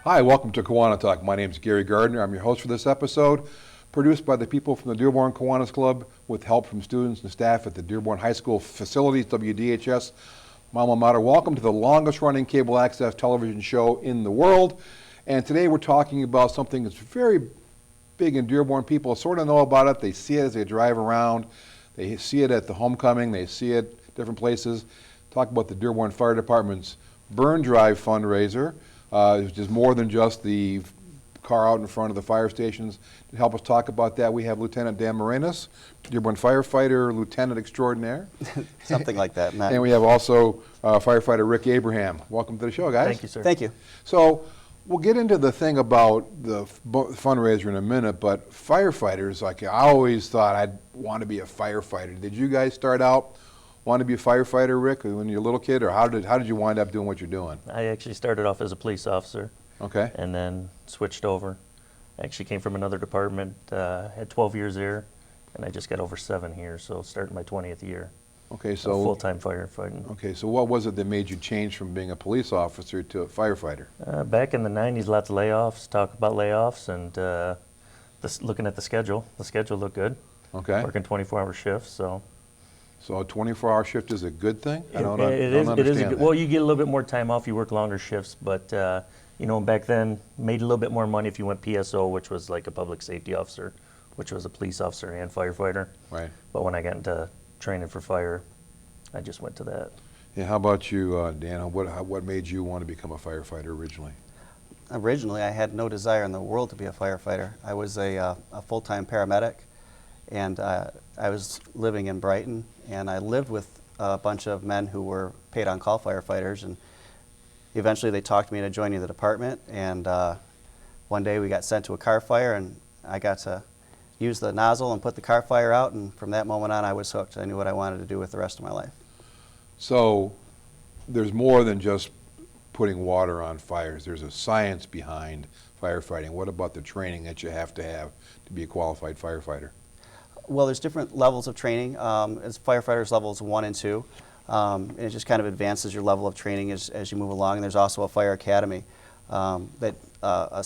Hi, welcome to KiwaniTalk. My name is Gary Gardner. I'm your host for this episode, produced by the people from the Dearborn Kiwanis Club with help from students and staff at the Dearborn High School facilities, WDHS, my alma mater. Welcome to the longest running cable access television show in the world. And today we're talking about something that's very big in Dearborn. People sort of know about it. They see it as they drive around. They see it at the homecoming. They see it different places. Talk about the Dearborn Fire Department's Burn Drive fundraiser. Which is more than just the car out in front of the fire stations. To help us talk about that, we have Lieutenant Dan Maironios, Dearborn firefighter, Lieutenant Extraordinaire. Something like that, Matt. And we have also firefighter Rick Abraham. Welcome to the show, guys. Thank you, sir. Thank you. So we'll get into the thing about the fundraiser in a minute, but firefighters, like I always thought I'd want to be a firefighter. Did you guys start out want to be a firefighter, Rick, when you were a little kid, or how did you wind up doing what you're doing? I actually started off as a police officer. Okay. And then switched over. I actually came from another department, had 12 years there, and I just got over 7 here, so starting my 20th year. Okay, so full-time firefighting. Okay, so what was it that made you change from being a police officer to a firefighter? Back in the 90s, lots of layoffs, talk about layoffs, and looking at the schedule looked good. Okay. Working 24-hour shifts, so. So a 24-hour shift is a good thing? I don't It is understand that. well, you get a little bit more time off, you work longer shifts, but back then, made a little bit more money if you went PSO, which was like a public safety officer, which was a police officer and firefighter. Right. But when I got into training for fire, I just went to that. Yeah, how about you, Dan? What made you want to become a firefighter originally? Originally, I had no desire in the world to be a firefighter. I was a full-time paramedic, and I was living in Brighton, and I lived with a bunch of men who were paid-on-call firefighters, and eventually they talked me into joining the department, and one day we got sent to a car fire, and I got to use the nozzle and put the car fire out, and from that moment on I was hooked. I knew what I wanted to do with the rest of my life. So there's more than just putting water on fires. There's a science behind firefighting. What about the training that you have to be a qualified firefighter? Well, there's different levels of training. As firefighters levels 1 and 2. And it just kind of advances your level of training as you move along. And there's also a fire academy that a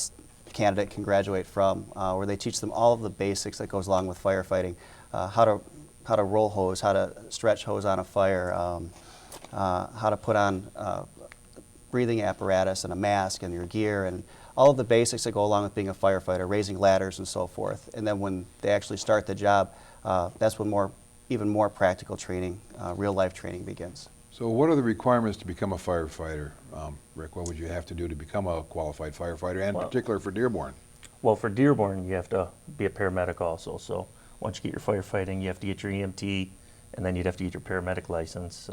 candidate can graduate from, where they teach them all of the basics that goes along with firefighting, how to roll hose, how to stretch hose on a fire, how to put on breathing apparatus and a mask and your gear, and all of the basics that go along with being a firefighter, raising ladders and so forth. And then when they actually start the job, that's when even more practical training, real-life training begins. So what are the requirements to become a firefighter, Rick? What would you have to do to become a qualified firefighter, and in particular for Dearborn? Well, for Dearborn, you have to be a paramedic also. So once you get your firefighting, you have to get your EMT, and then you'd have to get your paramedic license.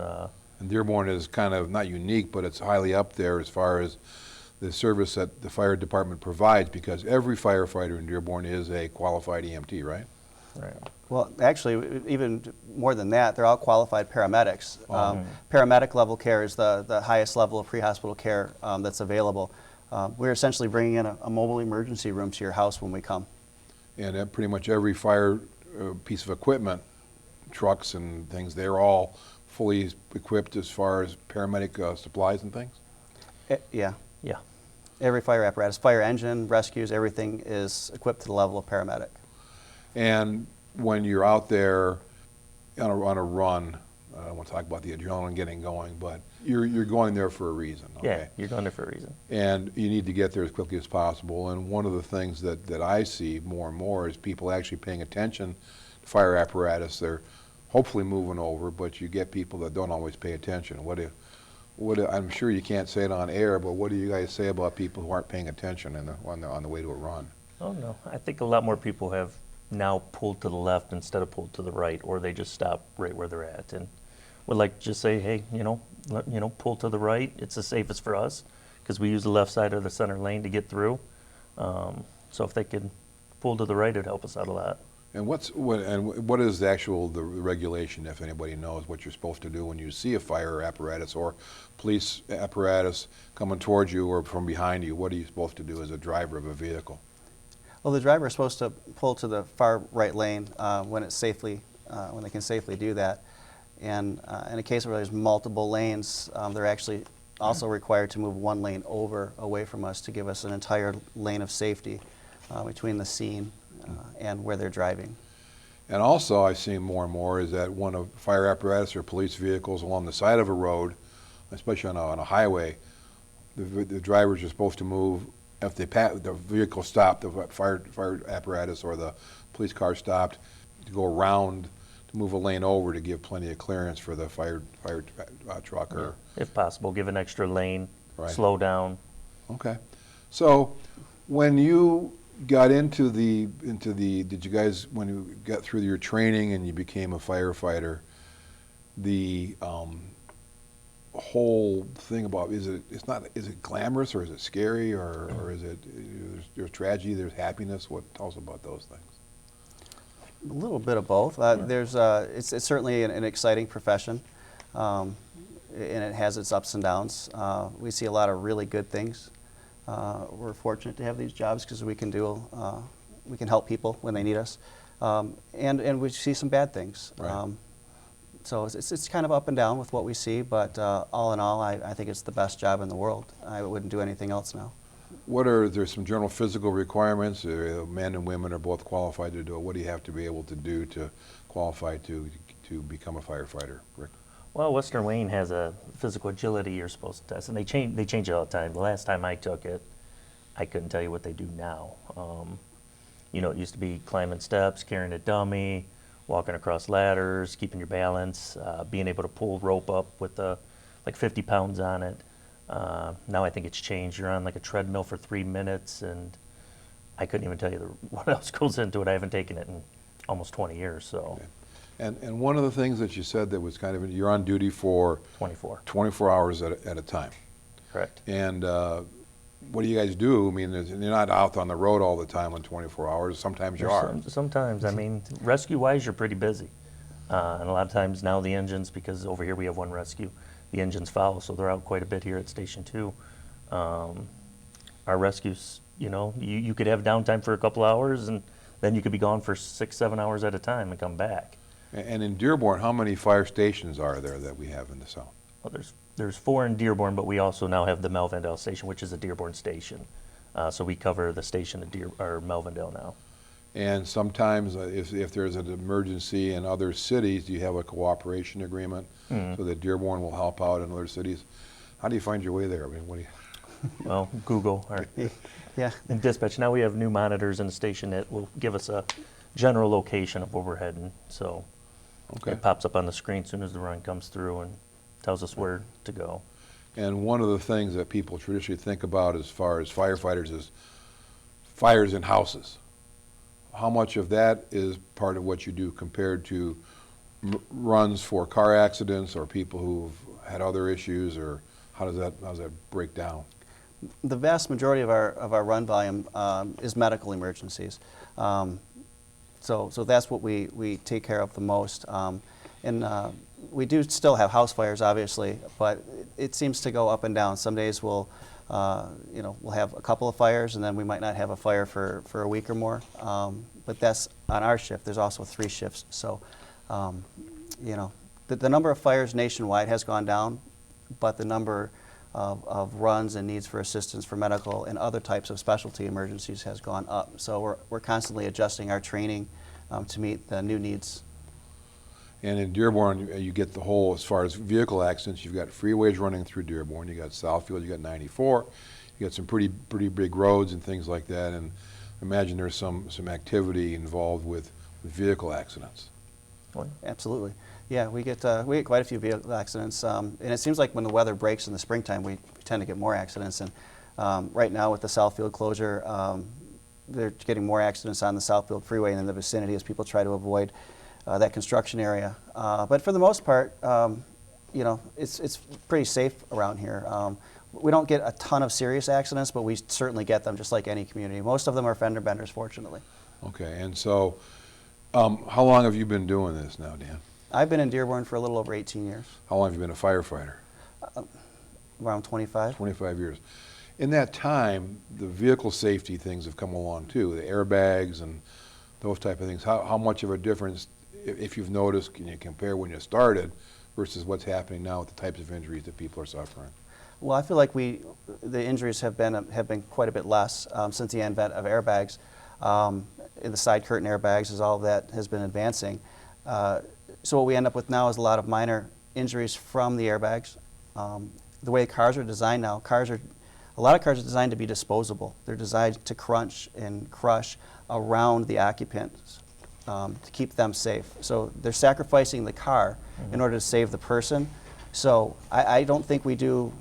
And Dearborn is kind of not unique, but it's highly up there as far as the service that the fire department provides, because every firefighter in Dearborn is a qualified EMT, right? Right. Well, actually, even more than that, they're all qualified paramedics. Oh. Paramedic level care is the highest level of pre-hospital care that's available. We're essentially bringing in a mobile emergency room to your house when we come. And pretty much every fire piece of equipment, trucks and things, they're all fully equipped as far as paramedic supplies and things? Yeah. Yeah. Every fire apparatus, fire engine, rescues, everything is equipped to the level of paramedic. And when you're out there on a run, I don't want to talk about the adrenaline getting going, but you're going there for a reason. Okay? Yeah, you're going there for a reason. And you need to get there as quickly as possible. And one of the things that I see more and more is people actually paying attention to fire apparatus. They're hopefully moving over, but you get people that don't always pay attention. I'm sure you can't say it on air, but what do you guys say about people who aren't paying attention on the way to a run? Oh, no. I think a lot more people have now pulled to the left instead of pulled to the right, or they just stop right where they're at. And would like to just say, hey, pull to the right. It's the safest for us because we use the left side of the center lane to get through. So if they could pull to the right, it'd help us out a lot. And what is the regulation, if anybody knows, what you're supposed to do when you see a fire apparatus or police apparatus coming towards you or from behind you? What are you supposed to do as a driver of a vehicle? Well, the driver is supposed to pull to the far right lane when they can safely do that. And in a case where there's multiple lanes, they're actually also required to move one lane away from us to give us an entire lane of safety between the scene and where they're driving. And also, I see more and more is that when a fire apparatus or police vehicles along the side of a road, especially on a highway, the drivers are supposed to move. If the vehicle stopped, the fire apparatus or the police car stopped, to go around to move a lane over to give plenty of clearance for the fire truck or. If possible, give an extra lane, Right. slow down. Okay. So when you got into the, did you guys, when you got through your training and you became a firefighter, the whole thing about, is it glamorous or is it scary or is it, there's tragedy, there's happiness? Tell us about those things. A little bit of both. It's certainly an exciting profession, and it has its ups and downs. We see a lot of really good things. We're fortunate to have these jobs because we can help people when they need us, and we see some bad things. Right. So it's kind of up and down with what we see, but all in all, I think it's the best job in the world. I wouldn't do anything else now. There's some general physical requirements? Men and women are both qualified to do it. What do you have to be able to do to qualify to become a firefighter, Rick? Well, Western Wayne has a physical agility you're supposed to test, and they change it all the time. The last time I took it, I couldn't tell you what they do now. You know, it used to be climbing steps, carrying a dummy, walking across ladders, keeping your balance, being able to pull rope up with like 50 pounds on it. Now I think it's changed. You're on like a treadmill for 3 minutes, and I couldn't even tell you what else goes into it. I haven't taken it in almost 20 years, so. Okay. And one of the things that you said that was kind of, you're on duty for 24 hours at a time. Correct. And what do you guys do? I mean, you're not out on the road all the time on 24 hours. Sometimes you are. Sometimes. I mean, rescue-wise, you're pretty busy. And a lot of times now the engines, because over here we have one rescue, the engines follow, so they're out quite a bit here at Station 2. Our rescues, you know, you could have downtime for a couple hours, and then you could be gone for 6-7 hours at a time and come back. And in Dearborn, how many fire stations are there that we have in the south? Well, there's 4 in Dearborn, but we also now have the Melvindale station, which is a Dearborn station. So we cover the station at Melvindale now. And sometimes if there's an emergency in other cities, do you have a cooperation agreement so that Dearborn will help out in other cities? How do you find your way there? I mean, what do you? Well, Google Yeah. and dispatch. Now we have new monitors in the station that will give us a general location of where we're heading. So Okay. it pops up on the screen as soon as the run comes through and tells us where to go. And one of the things that people traditionally think about as far as firefighters is fires in houses. How much of that is part of what you do compared to runs for car accidents or people who've had other issues, or how does that break down? The vast majority of our run volume is medical emergencies. So that's what we take care of the most. And we do still have house fires, obviously, but it seems to go up and down. Some days we'll have a couple of fires, and then we might not have a fire for a week or more. But that's on our shift. There's also 3 shifts. So, the number of fires nationwide has gone down, but the number of runs and needs for assistance for medical and other types of specialty emergencies has gone up. So we're constantly adjusting our training to meet the new needs. And in Dearborn, you get the whole, as far as vehicle accidents, you've got freeways running through Dearborn, you got Southfield, you got 94, you got some pretty big roads and things like that, and I imagine there's some activity involved with vehicle accidents. Absolutely. Yeah, we get quite a few vehicle accidents, and it seems like when the weather breaks in the springtime, we tend to get more accidents. And right now with the Southfield closure, they're getting more accidents on the Southfield Freeway and in the vicinity as people try to avoid that construction area. But for the most part, it's pretty safe around here. We don't get a ton of serious accidents, but we certainly get them just like any community. Most of them are fender benders, fortunately. Okay, and so how long have you been doing this now, Dan? I've been in Dearborn for a little over 18 years. How long have you been a firefighter? Around 25. 25 years. In that time, the vehicle safety things have come along too, the airbags and those type of things. How much of a difference, if you've noticed, can you compare when you started versus what's happening now with the types of injuries that people are suffering? Well, I feel like the injuries have been quite a bit less since the advent of airbags. In the side curtain airbags, as all of that has been advancing. So what we end up with now is a lot of minor injuries from the airbags. The way cars are designed now, a lot of cars are designed to be disposable. They're designed to crunch and crush around the occupants to keep them safe. So they're sacrificing the car in order to save the person. So I don't think we do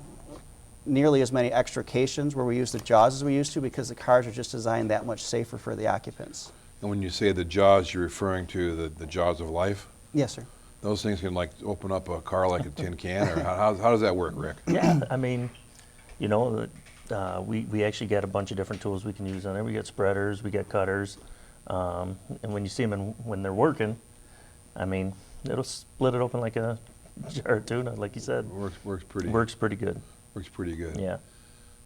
nearly as many extrications where we use the jaws as we used to, because the cars are just designed that much safer for the occupants. And when you say the jaws, you're referring to the jaws of life? Yes, sir. Those things can like open up a car like a tin can, or how does that work, Rick? Yeah, I mean, you know, we actually got a bunch of different tools we can use on there. We got spreaders, we got cutters, and when you see them when they're working, I mean, it'll split it open like a jar of tuna, like you said. Works pretty. Works pretty good. Works pretty good. Yeah.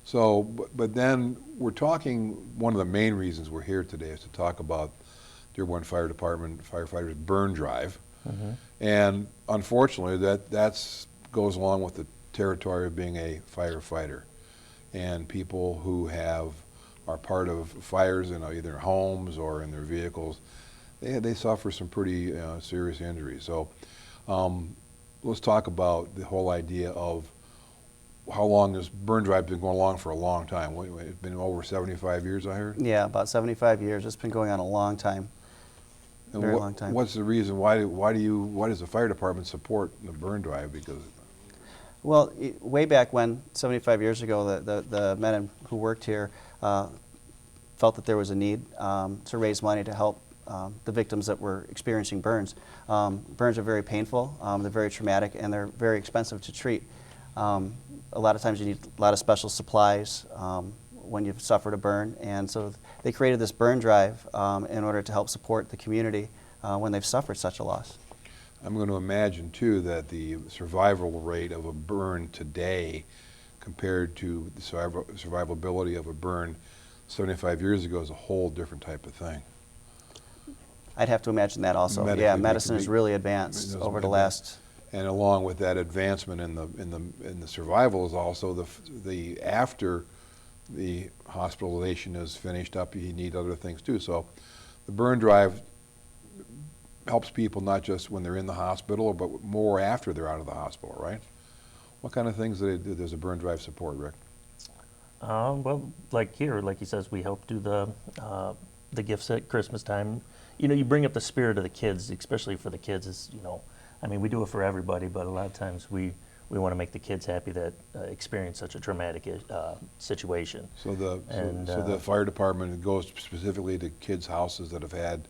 So, but then we're talking, one of the main reasons we're here today is to talk about Dearborn Fire Department Firefighters Burn Drive. And unfortunately, that goes along with the territory of being a firefighter. And people who are part of fires in either homes or in their vehicles, they suffer some pretty serious injuries. So let's talk about the whole idea of how long this burn drive has been going along for a long time. It's been over 75 years, I heard? Yeah, about 75 years. It's been going on a long time. And Very long time. What's the reason? Why does the fire department support the burn drive? Because Well, way back when, 75 years ago, the men who worked here felt that there was a need to raise money to help the victims that were experiencing burns. Burns are very painful, they're very traumatic, and they're very expensive to treat. A lot of times you need a lot of special supplies when you've suffered a burn, and so they created this burn drive in order to help support the community when they've suffered such a loss. I'm going to imagine, too, that the survival rate of a burn today compared to the survivability of a burn 75 years ago is a whole different type of thing. I'd have to imagine that also. Yeah, medicine has really advanced over the last. And along with that advancement in the survival is also the after the hospitalization is finished up, you need other things too. So the burn drive helps people not just when they're in the hospital, but more after they're out of the hospital, right? What kind of things does a burn drive support, Rick? Well, like here, like he says, we help do the gifts at Christmas time. You know, you bring up the spirit of the kids, especially for the kids. Is, you know, I mean, we do it for everybody, but a lot of times we want to make the kids happy that experience such a traumatic situation. So the fire department goes specifically to kids' houses that have had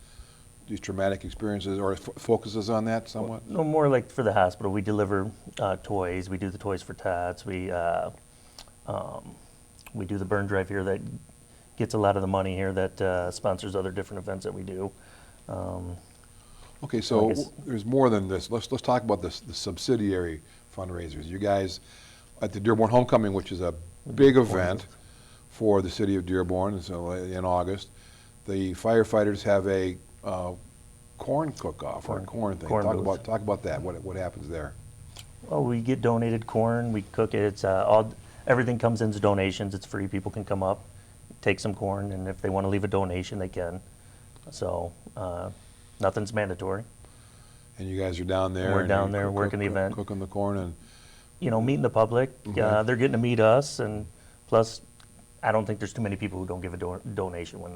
these traumatic experiences, or focuses on that somewhat? No, more like for the hospital. We deliver toys. We do the Toys for Tots. We do the burn drive here that gets a lot of the money here that sponsors other different events that we do. Okay, so there's more than this. Let's talk about the subsidiary fundraisers. You guys at the Dearborn Homecoming, which is a big event for the city of Dearborn, so in August, the firefighters have a corn cook-off or a corn thing. Talk about that. What happens there? Well, we get donated corn. We cook it. It's everything comes in as donations. It's free. People can come up, take some corn, and if they want to leave a donation, they can. So nothing's mandatory. And you guys are down there. We're down there working the event, cooking the corn, and meeting the public. Okay. They're getting to meet us, and plus, I don't think there's too many people who don't give a donation when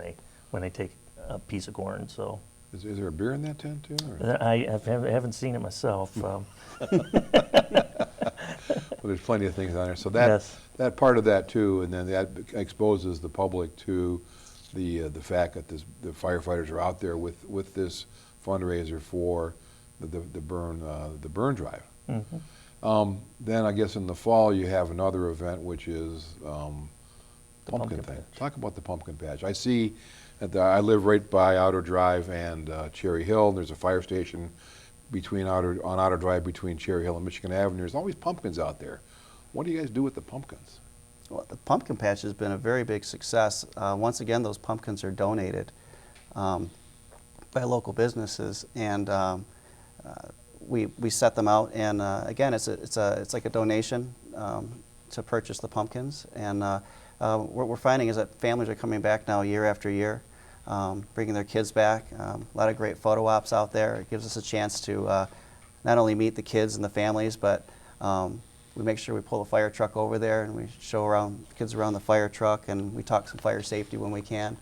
they take a piece of corn. So. Is there a beer in that tent too? Or? I haven't seen it myself. Well, there's plenty of things on there. So that part of that too, and then that exposes the public to the fact that the firefighters are out there with this fundraiser for the burn drive. Mm-hmm. Then I guess in the fall you have another event, which is the pumpkin thing. patch. Talk about the pumpkin patch. I see that I live right by Outer Drive and Cherry Hill. There's a fire station on Outer Drive between Cherry Hill and Michigan Avenue. There's always pumpkins out there. What do you guys do with the pumpkins? Well, the pumpkin patch has been a very big success. Once again, those pumpkins are donated by local businesses, and we set them out. And again, it's like a donation. to purchase the pumpkins. And what we're finding is that families are coming back now year after year, bringing their kids back. A lot of great photo ops out there. It gives us a chance to not only meet the kids and the families, but we make sure we pull the fire truck over there and we show kids around the fire truck, and we talk some fire safety when we can.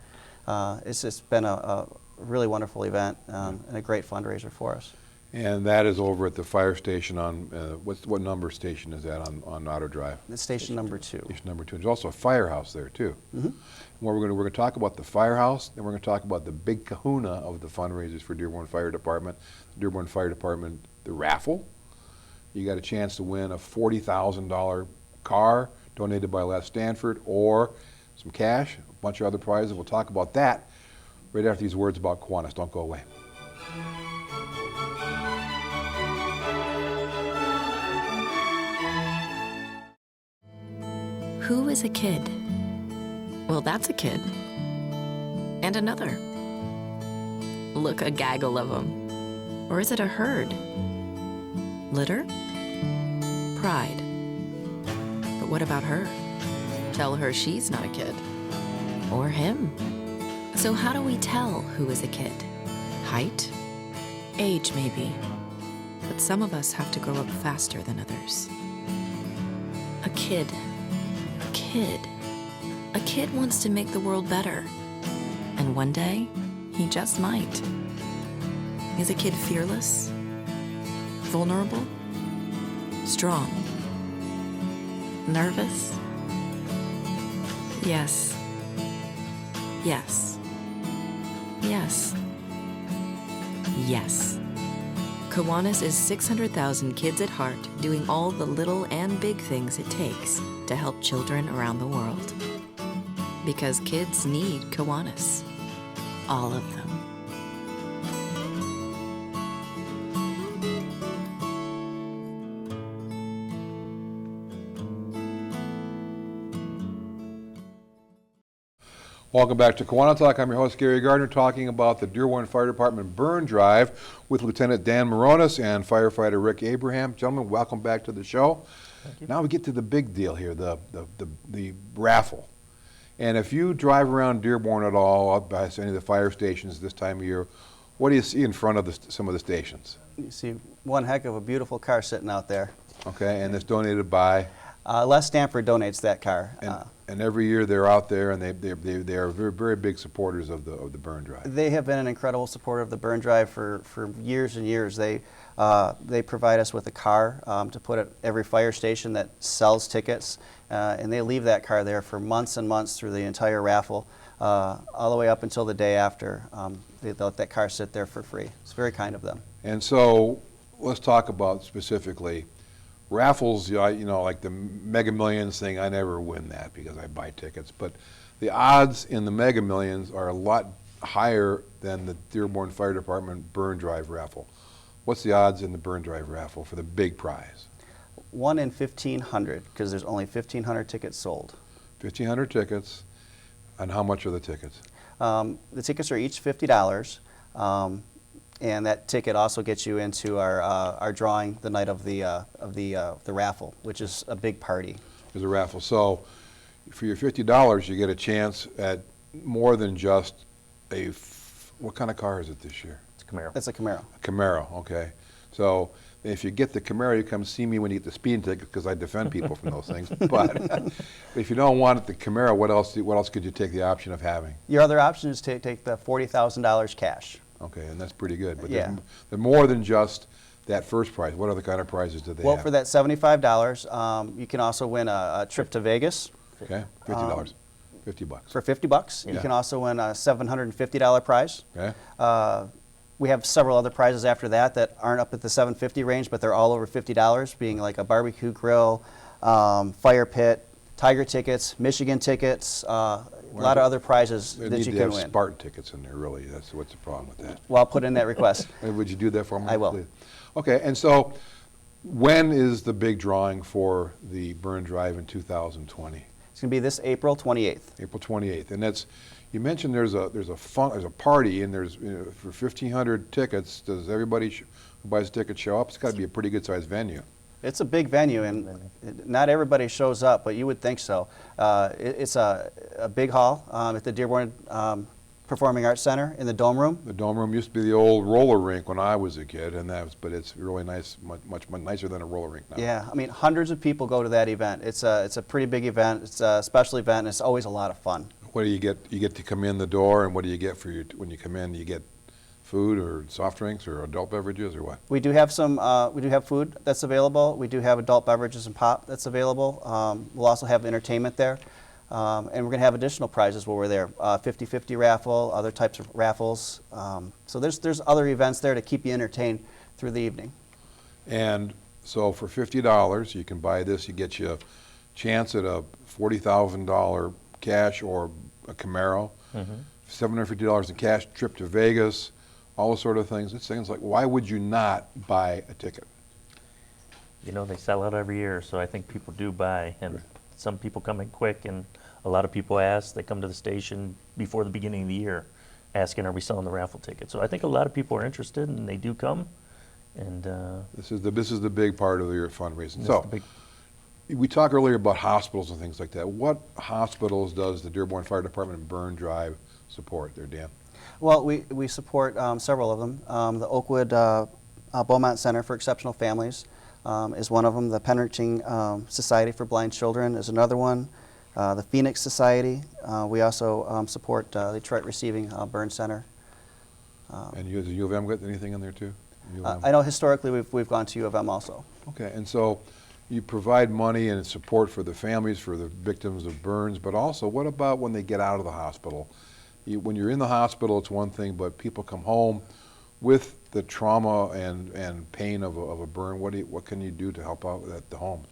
It's just been a really wonderful event and a great fundraiser for us. And that is over at the fire station on, what number station is that on Otter Drive? It's station number 2. Station number 2. There's also a firehouse there too. Where we're going to talk about the firehouse, then we're going to talk about the big kahuna of the fundraisers for Dearborn Fire Department. Dearborn Fire Department, the raffle. You got a chance to win a $40,000 car donated by Les Stanford, or some cash, a bunch of other prizes. We'll talk about that right after these words about Kiwanis. Don't go away. Who is a kid? Well, that's a kid. And another. Look, a gaggle of them. Or is it a herd? Litter? Pride. But what about her? Tell her she's not a kid. Or him. So how do we tell who is a kid? Height? Age, maybe. But some of us have to grow up faster than others. A kid. A kid wants to make the world better. And one day, he just might. Is a kid fearless? Vulnerable? Strong? Nervous? Yes. Yes. Yes. Yes. Kiwanis is 600,000 kids at heart doing all the little and big things it takes to help children around the world. Because kids need Kiwanis. All of them. Welcome back to KiwaniTalk. I'm your host, Gary Gardner, talking about the Dearborn Fire Department burn drive with Lieutenant Dan Maironios and firefighter Rick Abraham. Gentlemen, welcome back to the show. Thank you. Now we get to the big deal here, the raffle. And if you drive around Dearborn at all, out by any of the fire stations this time of year, what do you see in front of some of the stations? You see one heck of a beautiful car sitting out there. Okay, and it's donated by? Les Stanford donates that car. And every year they're out there, and they are very, very big supporters of the burn drive. They have been an incredible supporter of the burn drive for years and years. They provide us with a car to put at every fire station that sells tickets, and they leave that car there for months and months through the entire raffle, all the way up until the day after. They let that car sit there for free. It's very kind of them. And so let's talk about specifically raffles, like the Mega Millions thing. I never win that because I buy tickets. But the odds in the Mega Millions are a lot higher than the Dearborn Fire Department burn drive raffle. What's the odds in the burn drive raffle for the big prize? 1 in 1,500, because there's only 1,500 tickets sold. 1,500 tickets. And how much are the tickets? The tickets are each $50. And that ticket also gets you into our drawing the night of the raffle, which is a big party. There's a raffle. So for your $50, you get a chance at more than just what kind of car is it this year? It's a Camaro. That's a Camaro. A Camaro, okay. So if you get the Camaro, you come see me when you get the speeding ticket, because I defend people from those things. But if you don't want the Camaro, what else could you take the option of having? Your other option is to take the $40,000 cash. Okay, and that's pretty good. But Yeah. they're more than just that first prize. What other kind of prizes do they Well, have? for that $75, you can also win a trip to Vegas. Okay, $50. $50. For $50. You Yeah. can also win a $750 prize. Okay. We have several other prizes after that aren't up at the $750 range, but they're all over $50, being like a barbecue grill, fire pit, Tiger tickets, Michigan tickets, a lot of other prizes They that need you to can have win. Spartan tickets in there, really. That's what's the problem with that. Well, I'll put in that request. Would you do that for me? I will. Please? Okay, and so when is the big drawing for the burn drive in 2020? It's going to be this April 28th. April 28th, and that's, you mentioned there's a party, and there's for 1,500 tickets. Does everybody who buys a ticket show up? It's got to be a pretty good sized venue. It's a big venue, and not everybody shows up, but you would think so. It's a big hall at the Dearborn Performing Arts Center in the Dome Room. The Dome Room used to be the old roller rink when I was a kid, but it's really nice, much nicer than a roller rink now. Yeah, I mean, hundreds of people go to that event. It's a pretty big event. It's a special event, and it's always a lot of fun. What do you get? You get to come in the door, and what do you get when you come in? You get food or soft drinks or adult beverages or what? We do have we do have food that's available. We do have adult beverages and pop that's available. We'll also have entertainment there. And we're going to have additional prizes while we're there. 50-50 raffle, other types of raffles. So there's other events there to keep you entertained through the evening. And so for $50, you can buy this. You get you a chance at a $40,000 cash or a Camaro, $750 in cash, trip to Vegas, all those sort of things. It's things like, why would you not buy a ticket? You know, they sell out every year, so I think people do buy, and some people come in quick, and a lot of people ask. They come to the station before the beginning of the year asking, are we selling the raffle tickets? So I think a lot of people are interested, and they do come. And This is the big part of your fundraising. that's So the big- we talked earlier about hospitals and things like that. What hospitals does the Dearborn Fire Department and Burn Drive support there, Dan? Well, we support several of them. The Oakwood Beaumont Center for Exceptional Families is one of them. The Penriching Society for Blind Children is another one. The Phoenix Society. We also support the Detroit Receiving Burn Center. And you, has the U of M got anything in there too? U of M? I know historically we've gone to U of M also. Okay, and so you provide money and support for the families, for the victims of burns, but also what about when they get out of the hospital? When you're in the hospital, it's one thing, but people come home with the trauma and pain of a burn. What can you do to help out at the home?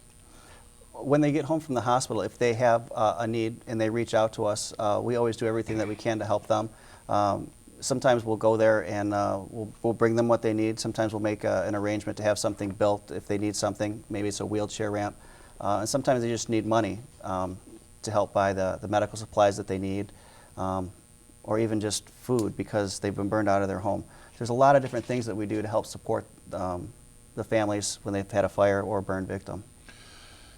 When they get home from the hospital, if they have a need and they reach out to us, we always do everything that we can to help them. Sometimes we'll go there and we'll bring them what they need. Sometimes we'll make an arrangement to have something built if they need something. Maybe it's a wheelchair ramp. And sometimes they just need money to help buy the medical supplies that they need, or even just food because they've been burned out of their home. There's a lot of different things that we do to help support the families when they've had a fire or a burn victim.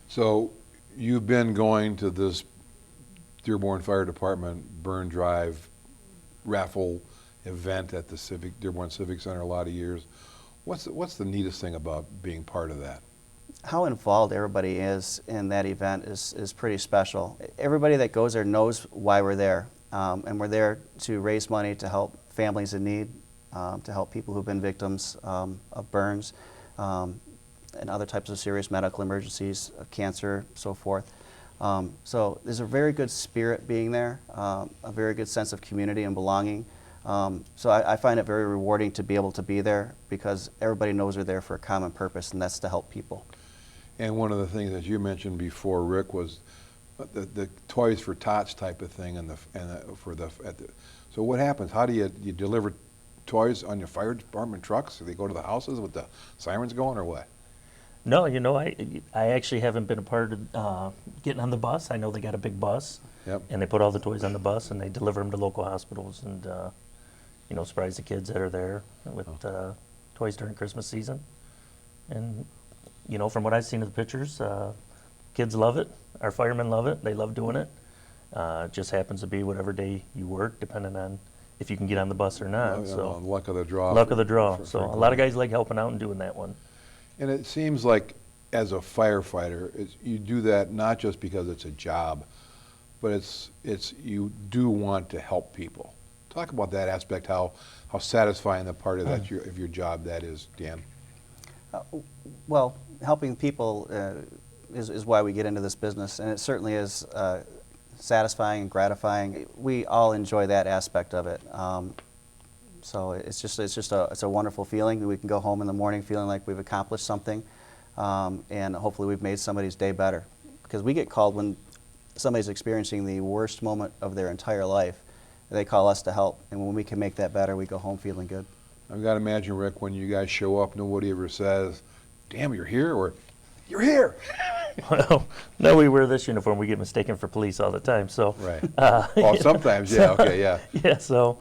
So you've been going to this Dearborn Fire Department Burn Drive raffle event at the Dearborn Civic Center a lot of years. What's the neatest thing about being part of that? How involved everybody is in that event is pretty special. Everybody that goes there knows why we're there, and we're there to raise money to help families in need, to help people who've been victims of burns and other types of serious medical emergencies, cancer, so forth. So there's a very good spirit being there, a very good sense of community and belonging. So I find it very rewarding to be able to be there because everybody knows we're there for a common purpose, and that's to help people. And one of the things that you mentioned before, Rick, was the Toys for Tots type of thing, so what happens? How do you deliver toys on your fire department trucks? Do they go to the houses with the sirens going, or what? No, you know, I actually haven't been a part of getting on the bus. I know they got a big bus, Yep. and they put all the toys on the bus, and they deliver them to local hospitals, and you know, surprise the kids that are there with toys during Christmas season. And you know, from what I've seen of the pictures, kids love it. Our firemen love it. They love doing it. It just happens to be whatever day you work, depending on if you can get on the bus or not. So Luck of the draw. luck of the draw. for So a lot of guys like helping out and doing that one. And it seems like as a firefighter, you do that not just because it's a job, but it's you do want to help people. Talk about that aspect, how satisfying the part of that of your job that is, Dan. Well, helping people is why we get into this business, and it certainly is satisfying and gratifying. We all enjoy that aspect of it. So it's a wonderful feeling. We can go home in the morning feeling like we've accomplished something, and hopefully we've made somebody's day better. Because we get called when somebody's experiencing the worst moment of their entire life. They call us to help, and when we can make that better, we go home feeling good. I've got to imagine, Rick, when you guys show up, nobody ever says, "Damn, you're here," or "You're here." Well, no, we wear this uniform. We get mistaken for police all the time. So Right. Well, sometimes, yeah. Okay, yeah. yeah. So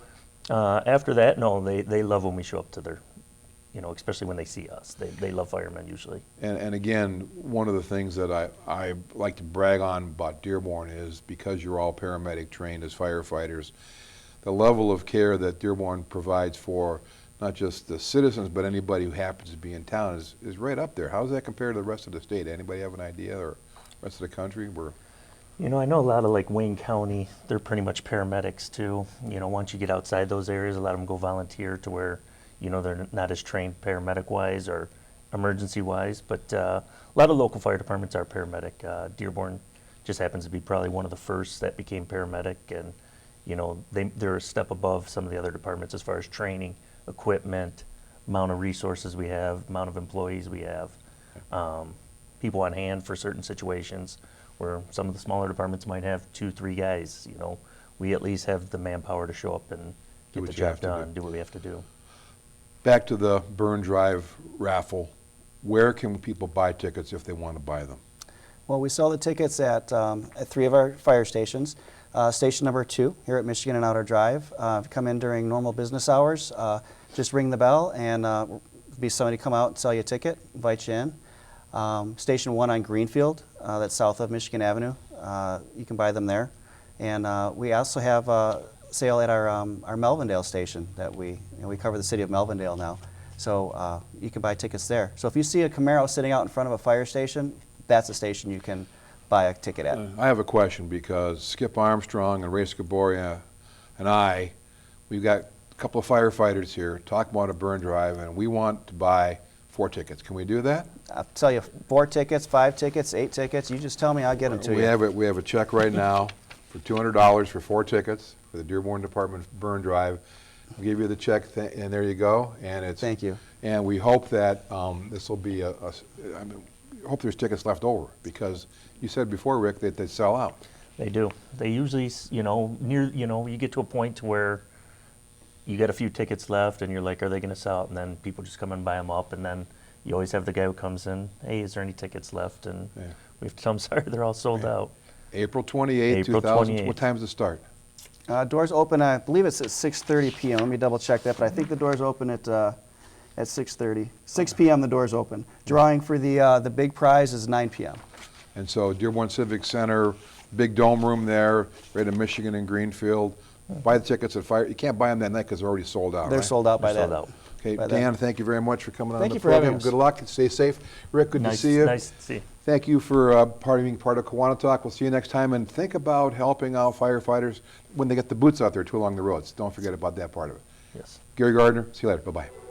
after that, no, they love when we show up to you know, especially when they see us. They love firemen usually. And again, one of the things that I like to brag on about Dearborn is because you're all paramedic trained as firefighters, the level of care that Dearborn provides for not just the citizens, but anybody who happens to be in town is right up there. How does that compare to the rest of the state? Anybody have an idea, or rest of the country? You know, I know a lot of like Wayne County, they're pretty much paramedics too. You know, once you get outside those areas, a lot of them go volunteer to where, you know, they're not as trained paramedic-wise or emergency-wise, but a lot of local fire departments are paramedic. Dearborn just happens to be probably one of the first that became paramedic, and, you know, they're a step above some of the other departments as far as training, equipment, amount of resources we have, amount of employees we have, people on hand for certain situations where some of the smaller departments might have 2-3 guys. You know, we at least have the manpower to show up and get the job done, do what we have to do. Back to the Burn Drive raffle, where can people buy tickets if they want to buy them? Well, we sell the tickets at 3 of our fire stations. Station number 2 here at Michigan and Outer Drive. If you come in during normal business hours, just ring the bell and be somebody come out and sell you a ticket, invite you in. Station 1 on Greenfield, that's south of Michigan Avenue. You can buy them there. And we also have a sale at our Melvindale station that we cover the city of Melvindale now. So you can buy tickets there. So if you see a Camaro sitting out in front of a fire station, that's a station you can buy a ticket at. I have a question because Skip Armstrong and Ray Scaboria and we've got a couple of firefighters here talking about a burn drive, and we want to buy 4 tickets. Can we do that? I'll tell you, 4 tickets, 5 tickets, 8 tickets. You just tell me, I'll get them to you. We have a check right now for $200 for 4 tickets for the Dearborn Department Burn Drive. We'll give you the check, and there you go. And it's Thank you. And we hope that this will be I hope there's tickets left over, because you said before, Rick, that they sell out. They do. They usually, you know, you get to a point to where you got a few tickets left and you're like, are they going to sell out? And then people just come and buy them up, and then you always have the guy who comes in, hey, is there any tickets left? And we have to tell them, sorry, they're all sold out. April 28th, April 2000. 28th. What time does it start? Doors open, I believe it's at 6:30 p.m. Let me double check that, but I think the doors open at 6:30. 6 p.m. the doors open. Drawing for the big prize is 9 p.m. And so Dearborn Civic Center, big dome room there, right in Michigan and Greenfield. Buy the tickets at Fire. You can't buy them that night because they're already sold out. They're right? sold out by They're then. sold out. Okay, by Dan, then. thank you very much for coming on Thank the you for having program. us. Good luck and stay safe. Rick, good to see you. Nice to see you. Thank you for being part of KiwaniTalk. We'll see you next time. And think about helping out firefighters when they get the boots out there too along the roads. Don't forget about that part of it. Yes. Gary Gardner, see you later. Bye-bye.